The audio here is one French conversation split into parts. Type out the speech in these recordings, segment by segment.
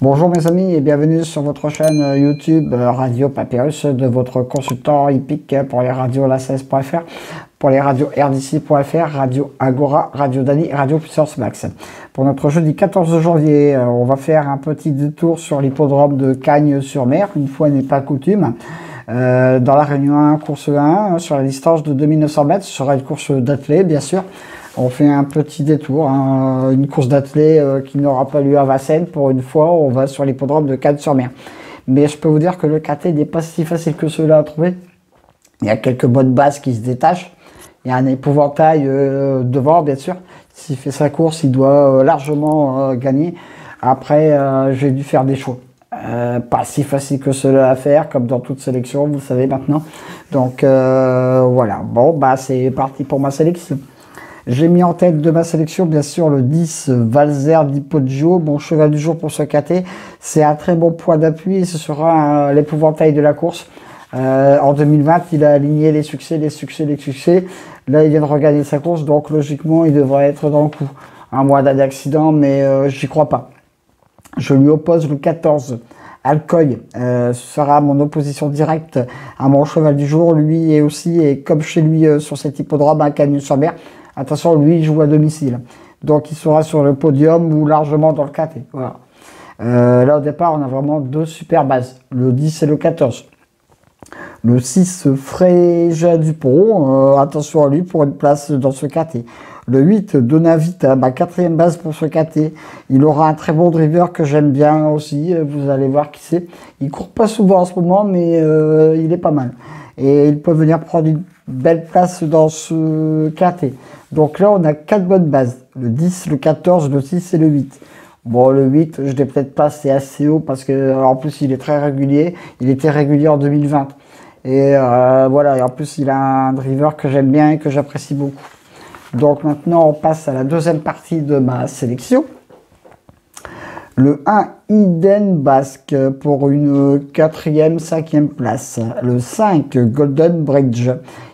Bonjour mes amis et bienvenue sur votre chaîne YouTube Radio Papyrus de votre consultant hippique pour les radios la16.fr, pour les radios RDC.fr, Radio Agora, Radio Dani, Radio Puissance Max. Pour notre jeudi 14 janvier, on va faire un petit détour sur l'hippodrome de Cagnes-sur-Mer, une fois n'est pas coutume. Dans la Réunion 1, course 1, sur la distance de 2900 mètres, ce sera une course d'athlée bien sûr. On fait un petit détour, hein, une course d'athlée qui n'aura pas lieu à Vincennes. Pour une fois, on va sur l'hippodrome de Cagnes-sur-Mer. Mais je peux vous dire que le KT n'est pas si facile que cela à trouver. Il y a quelques bonnes bases qui se détachent. Il y a un épouvantail devant, bien sûr. S'il fait sa course, il doit largement gagner. Après, j'ai dû faire des choix. Pas si facile que cela à faire, comme dans toute sélection, vous savez maintenant. Donc, voilà. Bon, bah c'est parti pour ma sélection. J'ai mis en tête de ma sélection, bien sûr, le 10 Valzer di Poggio, mon cheval du jour pour ce KT. C'est un très bon point d'appui et ce sera l'épouvantail de la course. En 2020, il a aligné les succès. Là, il vient de regagner sa course, donc logiquement, il devrait être dans le coup. Un mois d'accident, mais j'y crois pas. Je lui oppose le 14. Alcoy sera mon opposition directe à mon cheval du jour. Lui est aussi, et comme chez lui sur cet hippodrome à Cagnes-sur-Mer, attention, lui, il joue à domicile. Donc, il sera sur le podium ou largement dans le KT. Voilà. Là, au départ, on a vraiment deux super bases. Le 10 et le 14. Le 6, Fréja Dupont. Attention à lui pour une place dans ce KT. Le 8, Donavita, ma quatrième base pour ce KT. Il aura un très bon driver que j'aime bien aussi. Vous allez voir qui c'est. Il court pas souvent en ce moment, mais il est pas mal. Et il peut venir prendre une belle place dans ce KT. Donc là, on a 4 bonnes bases. Le 10, le 14, le 6 et le 8. Bon, le 8, je l'ai peut-être passé assez haut parce que, en plus, il est très régulier. Il était régulier en 2020. Et voilà, et en plus, il a un driver que j'aime bien et que j'apprécie beaucoup. Donc maintenant, on passe à la deuxième partie de ma sélection. Le 1, Eden Basque pour une 4e, 5e place. Le 5, Golden Bridge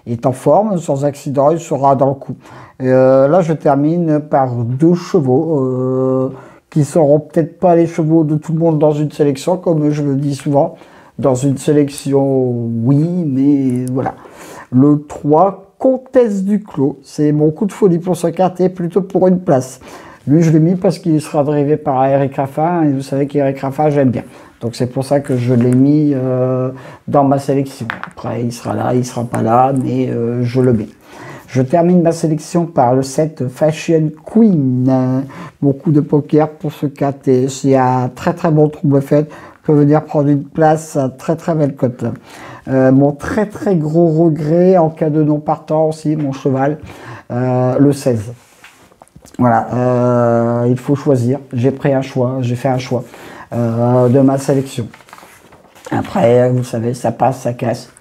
est en forme, sans accident, il sera dans le coup. Là, je termine par 2 chevaux qui seront peut-être pas les chevaux de tout le monde dans une sélection, comme je le dis souvent. Dans une sélection, oui, mais voilà. Le 3, Comtesse du Clos, c'est mon coup de folie pour ce KT, plutôt pour une place. Lui, je l'ai mis parce qu'il sera drivé par Eric Raffin, et vous savez qu'Eric Raffin, j'aime bien. Donc, c'est pour ça que je l'ai mis dans ma sélection. Après, il sera là, il sera pas là, mais je le mets. Je termine ma sélection par le 7 Fashion Queen. Mon coup de poker pour ce KT. C'est un très très bon trouble fait. Peut venir prendre une place à très très belle cote. Mon très très gros regret en cas de non partant aussi, mon cheval, le 16. Voilà, il faut choisir. J'ai pris un choix, j'ai fait un choix de ma sélection. Après, vous savez, ça passe, ça casse.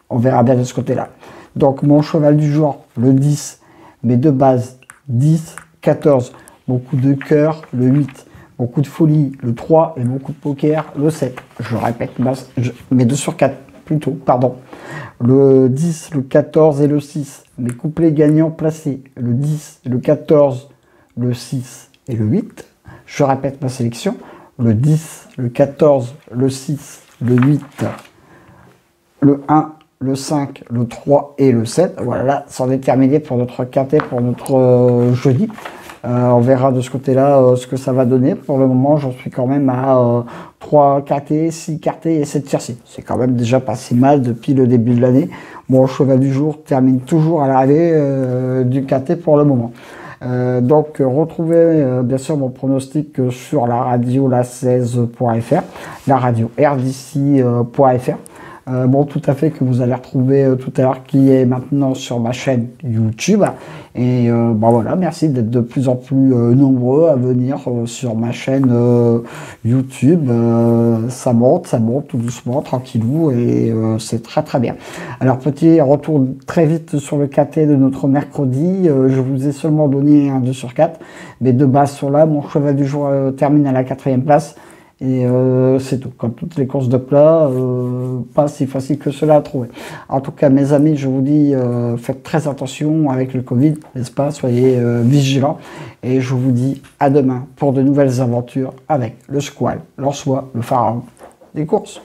On verra bien de ce côté-là. Donc, mon cheval du jour, le 10, mes deux bases, 10, 14. Mon coup de cœur, le 8. Mon coup de folie, le 3. Et mon coup de poker, le 7. Je répète, mes 2 sur 4, plutôt, pardon. Le 10, le 14 et le 6. Mes couplets gagnants placés, le 10, le 14, le 6 et le 8. Je répète ma sélection. Le 10, le 14, le 6, le 8, le 1, le 5, le 3 et le 7. Voilà, là, c'en est terminé pour notre KT, pour notre jeudi. On verra de ce côté-là ce que ça va donner. Pour le moment, j'en suis quand même à 3 KT, 6 KT et 7 tiercés. C'est quand même déjà pas si mal depuis le début de l'année. Mon cheval du jour termine toujours à l'arrivée du KT pour le moment. Donc retrouvez bien sûr mon pronostic sur la radio la16.fr, la radio rdc.fr. Bon, tout à fait, que vous allez retrouver tout à l'heure, qui est maintenant sur ma chaîne YouTube. Et bon voilà, merci d'être de plus en plus nombreux à venir sur ma chaîne YouTube. Ça monte tout doucement, tranquillou, et c'est très très bien. Alors, petit retour très vite sur le KT de notre mercredi. Je vous ai seulement donné un 2 sur 4. Mes deux bases sont là. Mon cheval du jour termine à la 4e place. Et c'est tout. Comme toutes les courses de plat, pas si facile que cela à trouver. En tout cas, mes amis, je vous dis, faites très attention avec le Covid, n'est-ce pas? Soyez vigilants. Et je vous dis à demain pour de nouvelles aventures avec le squal, l'ansois, le pharaon des courses.